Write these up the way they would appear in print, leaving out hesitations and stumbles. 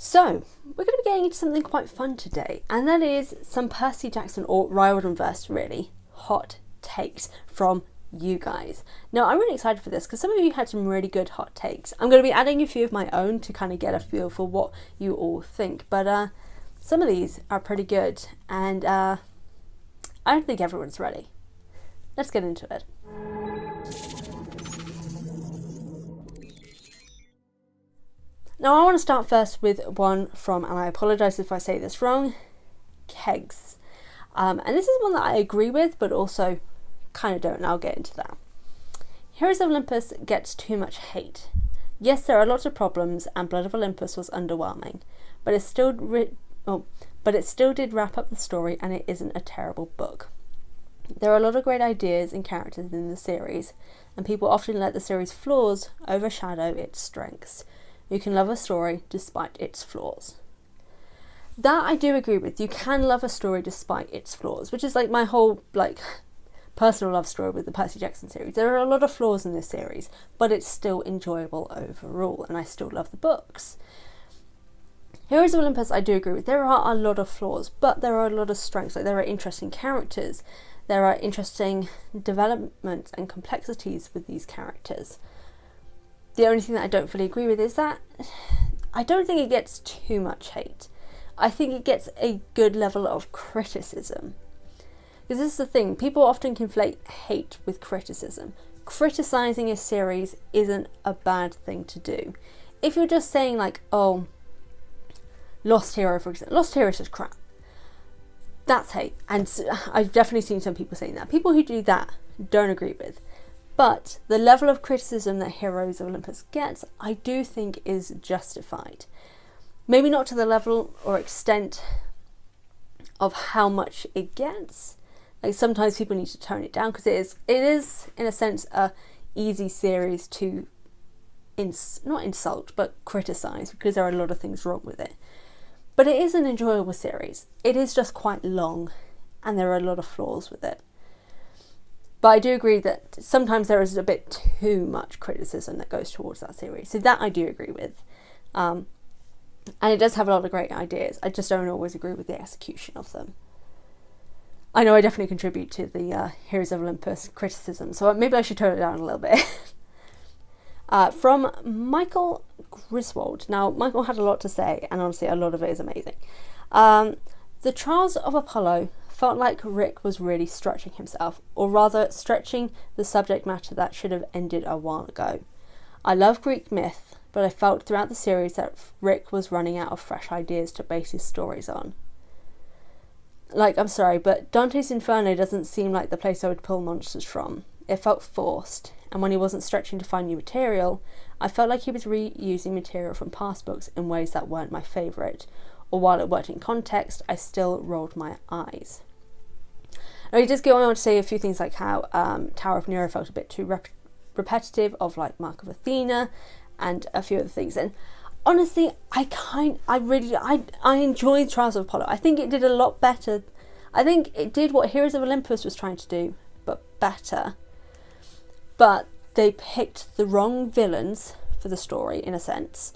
So, we're going to be getting into something quite fun today, and that is some Percy Jackson, or Riordanverse really, hot takes from you guys. Now, I'm really excited for this because some of you had some really good hot takes. I'm going to be adding a few of my own to kind of get a feel for what you all think, but some of these are pretty good, and I don't think everyone's ready. Let's get into it. Now, I want to start first with one from, and I apologise if I say this wrong, Kegs. And this is one that I agree with, but also kind of don't, and I'll get into that. Heroes of Olympus gets too much hate. Yes, there are lots of problems, and Blood of Olympus was underwhelming, but it still did wrap up the story, and it isn't a terrible book. There are a lot of great ideas and characters in the series, and people often let the series' flaws overshadow its strengths. You can love a story despite its flaws. That I do agree with. You can love a story despite its flaws, which is like my whole personal love story with the Percy Jackson series. There are a lot of flaws in this series, but it's still enjoyable overall, and I still love the books. Heroes of Olympus, I do agree with. There are a lot of flaws, but there are a lot of strengths. Like, there are interesting characters. There are interesting developments and complexities with these characters. The only thing that I don't fully agree with is that I don't think it gets too much hate. I think it gets a good level of criticism. Because this is the thing, people often conflate hate with criticism. Criticising a series isn't a bad thing to do. If you're just saying like, oh, Lost Hero, for example, Lost Hero is just crap, that's hate. And I've definitely seen some people saying that. People who do that don't agree with. But the level of criticism that Heroes of Olympus gets, I do think is justified. Maybe not to the level or extent of how much it gets. Like, sometimes people need to tone it down because it is in a sense a easy series to not insult but criticize, because there are a lot of things wrong with it. But it is an enjoyable series. It is just quite long, and there are a lot of flaws with it. But I do agree that sometimes there is a bit too much criticism that goes towards that series. So that I do agree with. And it does have a lot of great ideas. I just don't always agree with the execution of them. I know I definitely contribute to the Heroes of Olympus criticism, so maybe I should tone it down a little bit. From Michael Griswold. Now, Michael had a lot to say, and honestly, a lot of it is amazing. The Trials of Apollo felt like Rick was really stretching himself, or rather stretching the subject matter that should have ended a while ago. I love Greek myth, but I felt throughout the series that Rick was running out of fresh ideas to base his stories on. Like, I'm sorry, but Dante's Inferno doesn't seem like the place I would pull monsters from. It felt forced, and when he wasn't stretching to find new material, I felt like he was reusing material from past books in ways that weren't my favourite, or while it worked in context, I still rolled my eyes. Now, he does go on to say a few things like how Tower of Nero felt a bit too repetitive of like Mark of Athena and a few other things. And honestly, I enjoyed Trials of Apollo. I think it did a lot better. I think it did what Heroes of Olympus was trying to do, but better. But they picked the wrong villains for the story, in a sense.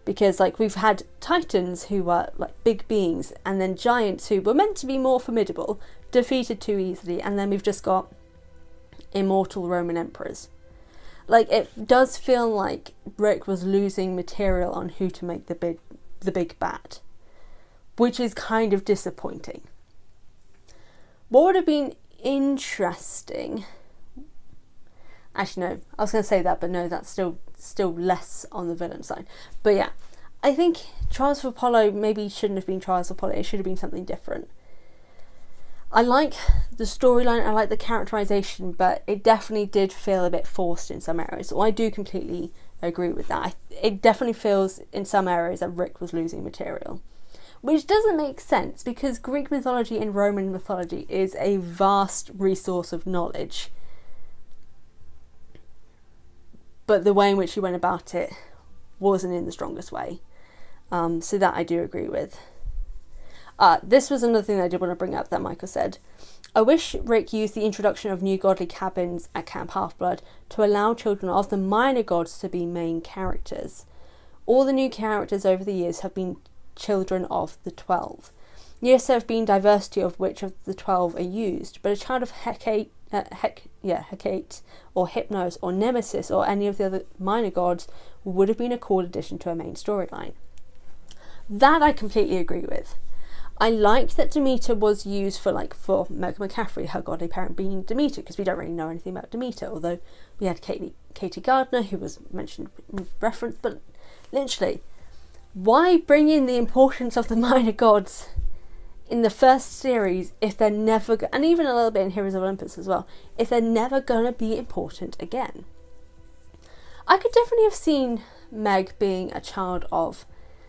Because like, we've had titans who were like big beings, and then giants who were meant to be more formidable, defeated too easily, and then we've just got immortal Roman emperors. Like, it does feel like Rick was losing material on who to make the big bad, which is kind of disappointing. What would have been interesting? Actually, no, I was going to say that, but no, that's still less on the villain side. But yeah, I think Trials of Apollo maybe shouldn't have been Trials of Apollo. It should have been something different. I like the storyline, I like the characterization, but it definitely did feel a bit forced in some areas. So I do completely agree with that. It definitely feels in some areas that Rick was losing material, which doesn't make sense because Greek mythology and Roman mythology is a vast resource of knowledge. But the way in which he went about it wasn't in the strongest way. So that I do agree with. This was another thing that I did want to bring up that Michael said. I wish Rick used the introduction of new godly cabins at Camp Half-Blood to allow children of the minor gods to be main characters. All the new characters over the years have been children of the 12. Yes, there have been diversity of which of the 12 are used, but a child of Hecate or Hypnos or Nemesis or any of the other minor gods would have been a cool addition to a main storyline. That I completely agree with. I liked that Demeter was used for Meg McCaffrey, her godly parent being Demeter, because we don't really know anything about Demeter, although we had Katie Gardner, who was mentioned in reference, but literally, why bring in the importance of the minor gods in the first series if they're never, and even a little bit in Heroes of Olympus as well, if they're never going to be important again? I could definitely have seen Meg being a child of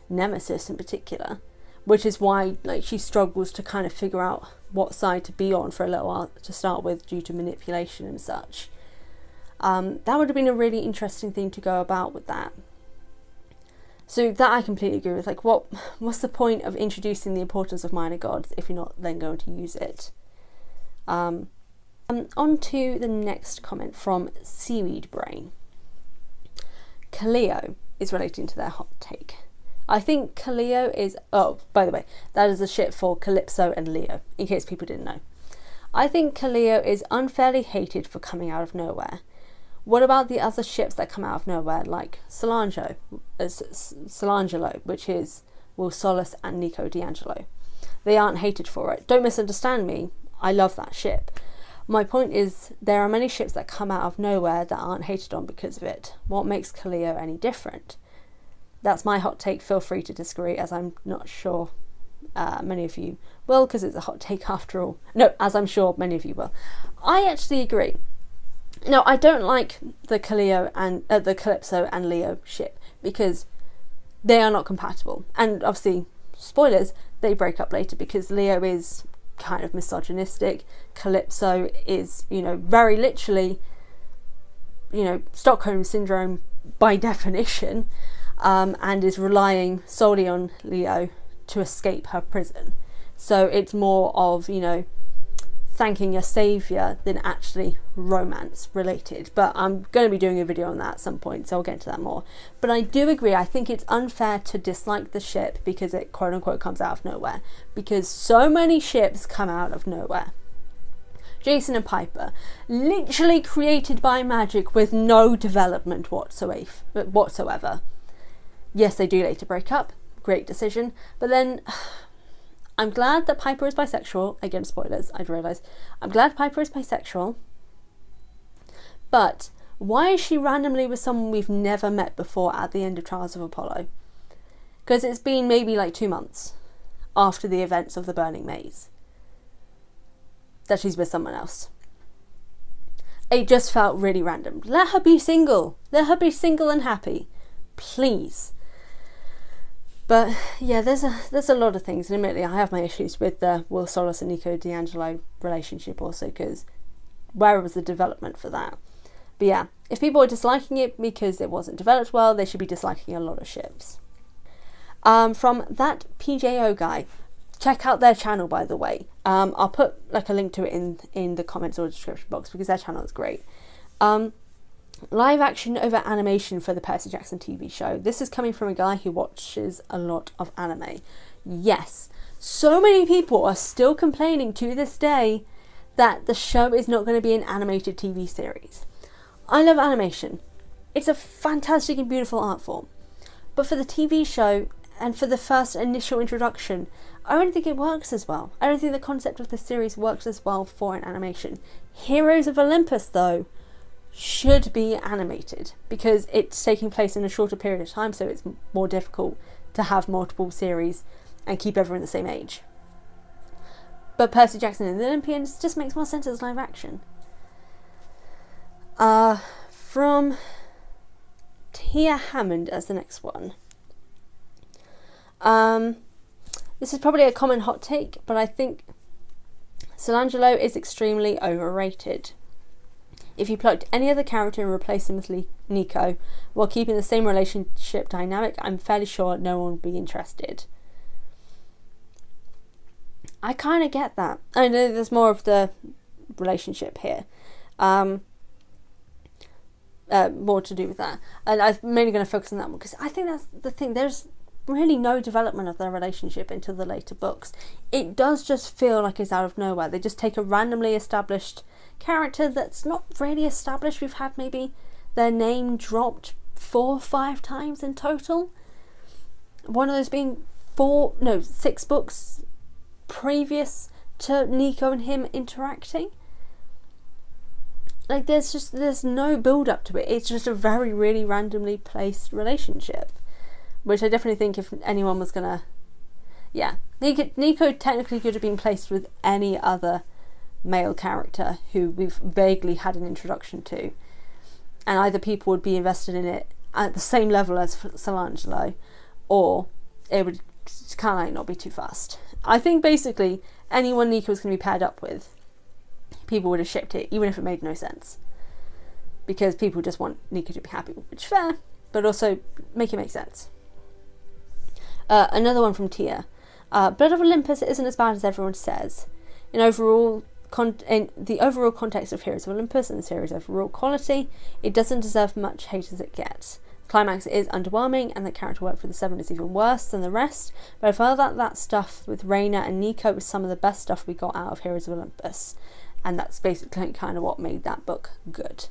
Nemesis in particular, which is why she struggles to kind of figure out what side to be on for a little while to start with due to manipulation and such. That would have been a really interesting thing to go about with that. So that I completely agree with. What's the point of introducing the importance of minor gods if you're not then going to use it? On to the next comment from Seaweed Brain. Cleo is relating to their hot take. I think Cleo is... Oh, by the way, that is a ship for Calypso and Leo, in case people didn't know. I think Cleo is unfairly hated for coming out of nowhere. What about the other ships that come out of nowhere, like Solangelo, which is Will Solis and Nico D'Angelo? They aren't hated for it. Don't misunderstand me. I love that ship. My point is, there are many ships that come out of nowhere that aren't hated on because of it. What makes Cleo any different? That's my hot take. Feel free to disagree, as I'm not sure many of you will, because it's a hot take after all. No, as I'm sure many of you will. I actually agree. No, I don't like the Calypso and Leo ship because they are not compatible. And obviously, spoilers, they break up later because Leo is kind of misogynistic. Calypso is, very literally, Stockholm Syndrome by definition, and is relying solely on Leo to escape her prison. So it's more of, thanking a saviour than actually romance related. But I'm going to be doing a video on that at some point, so I'll get into that more. But I do agree, I think it's unfair to dislike the ship because it quote unquote comes out of nowhere. Because so many ships come out of nowhere. Jason and Piper, literally created by magic with no development whatsoever. Yes, they do later break up. Great decision. But then... I'm glad that Piper is bisexual. Again, spoilers, I'd realise. I'm glad Piper is bisexual. But why is she randomly with someone we've never met before at the end of Trials of Apollo? Because it's been maybe 2 months after the events of the Burning Maze that she's with someone else. It just felt really random. Let her be single. Let her be single and happy. Please. But yeah, there's a lot of things, and admittedly I have my issues with the Will Solis and Nico D'Angelo relationship also, because where was the development for that? But yeah, if people are disliking it because it wasn't developed well, they should be disliking a lot of ships. From that PJO guy, check out their channel, by the way. I'll put a link to it in the comments or description box because their channel is great. Live action over animation for the Percy Jackson TV show. This is coming from a guy who watches a lot of anime. Yes, so many people are still complaining to this day that the show is not going to be an animated TV series. I love animation. It's a fantastic and beautiful art form. But for the TV show and for the first initial introduction, I don't think it works as well. I don't think the concept of the series works as well for an animation. Heroes of Olympus, though, should be animated because it's taking place in a shorter period of time, so it's more difficult to have multiple series and keep everyone the same age. But Percy Jackson and the Olympians just makes more sense as live action. From Tia Hammond as the next one. This is probably a common hot take, but I think Solangelo is extremely overrated. If you plucked any other character and replaced him with Nico while keeping the same relationship dynamic, I'm fairly sure no one would be interested. I kind of get that. I know there's more of the relationship here. more to do with that. And I'm mainly going to focus on that one because I think that's the thing. There's really no development of their relationship until the later books. It does just feel like it's out of nowhere. They just take a randomly established character that's not really established. We've had maybe their name dropped 4 or 5 times in total. One of those being 6 books previous to Nico and him interacting. Like there's no build up to it. It's just a very really randomly placed relationship, which I definitely think if anyone was gonna, Nico technically could have been placed with any other male character who we've vaguely had an introduction to, and either people would be invested in it at the same level as Solangelo, or it would kind of like not be too fast. I think basically anyone Nico was going to be paired up with, people would have shipped it, even if it made no sense, because people just want Nico to be happy, which is fair, but also make it make sense. Another one from Tia. Blood of Olympus isn't as bad as everyone says. In the overall context of Heroes of Olympus and the series' overall quality, it doesn't deserve much hate as it gets. Climax is underwhelming, and the character work for the 7 is even worse than the rest, but I felt that stuff with Raina and Nico was some of the best stuff we got out of Heroes of Olympus, and that's basically kind of what made that book good.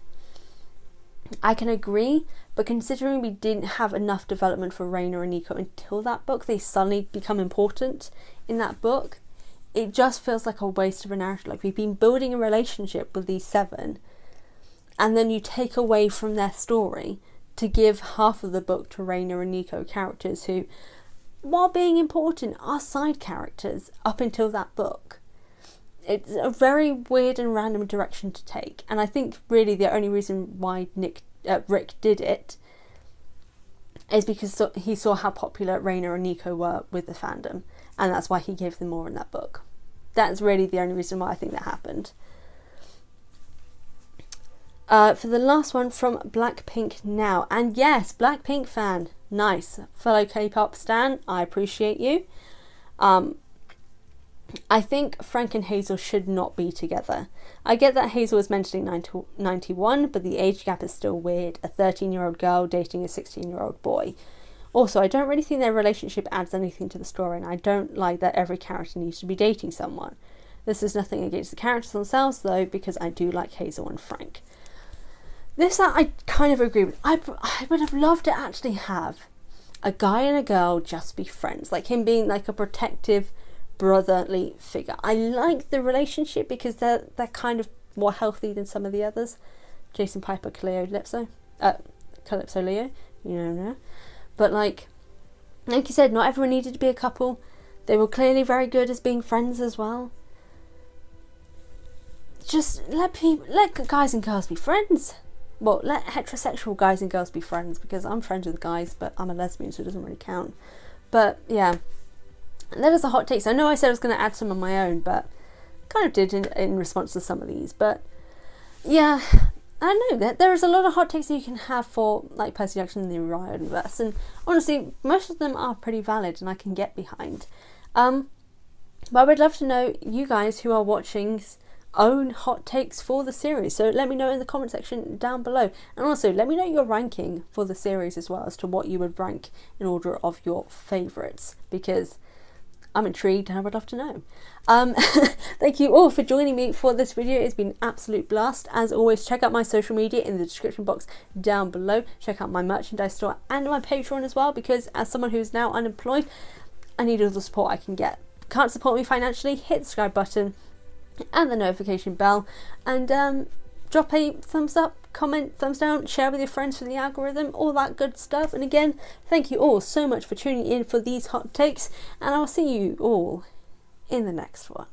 I can agree, but considering we didn't have enough development for Raina and Nico until that book, they suddenly become important in that book. It just feels like a waste of a narrative. Like, we've been building a relationship with these 7, and then you take away from their story to give half of the book to Raina and Nico, characters who, while being important, are side characters up until that book. It's a very weird and random direction to take, and I think really the only reason why Rick did it is because he saw how popular Raina and Nico were with the fandom, and that's why he gave them more in that book. That's really the only reason why I think that happened. For the last one from Blackpink Now, and yes, Blackpink fan, nice, fellow K-pop stan, I appreciate you. I think Frank and Hazel should not be together. I get that Hazel was mentally 91, but the age gap is still weird. A 13-year-old girl dating a 16-year-old boy. Also, I don't really think their relationship adds anything to the story, and I don't like that every character needs to be dating someone. This is nothing against the characters themselves, though, because I do like Hazel and Frank. This I kind of agree with. I would have loved to actually have a guy and a girl just be friends, like him being like a protective, brotherly figure. I like the relationship because they're kind of more healthy than some of the others. Jason Piper, Calypso Leo, you know. But like you said, not everyone needed to be a couple. They were clearly very good as being friends as well. Just let guys and girls be friends. Well, let heterosexual guys and girls be friends, because I'm friends with guys, but I'm a lesbian, so it doesn't really count. But yeah, that is a hot take. So I know I said I was going to add some on my own, but kind of did in response to some of these. But yeah, I don't know, there is a lot of hot takes that you can have for like Percy Jackson and the Orion universe, and honestly, most of them are pretty valid and I can get behind. But I would love to know you guys who are watching's own hot takes for the series, so let me know in the comment section down below, and also let me know your ranking for the series as well, as to what you would rank in order of your favourites, because I'm intrigued and I would love to know. Thank you all for joining me for this video. It's been an absolute blast. As always, check out my social media in the description box down below. Check out my merchandise store and my Patreon as well, because as someone who's now unemployed, I need all the support I can get. Can't support me financially? Hit the subscribe button and the notification bell, and drop a thumbs up, comment, thumbs down, share with your friends for the algorithm, all that good stuff. And again, thank you all so much for tuning in for these hot takes, and I'll see you all in the next one.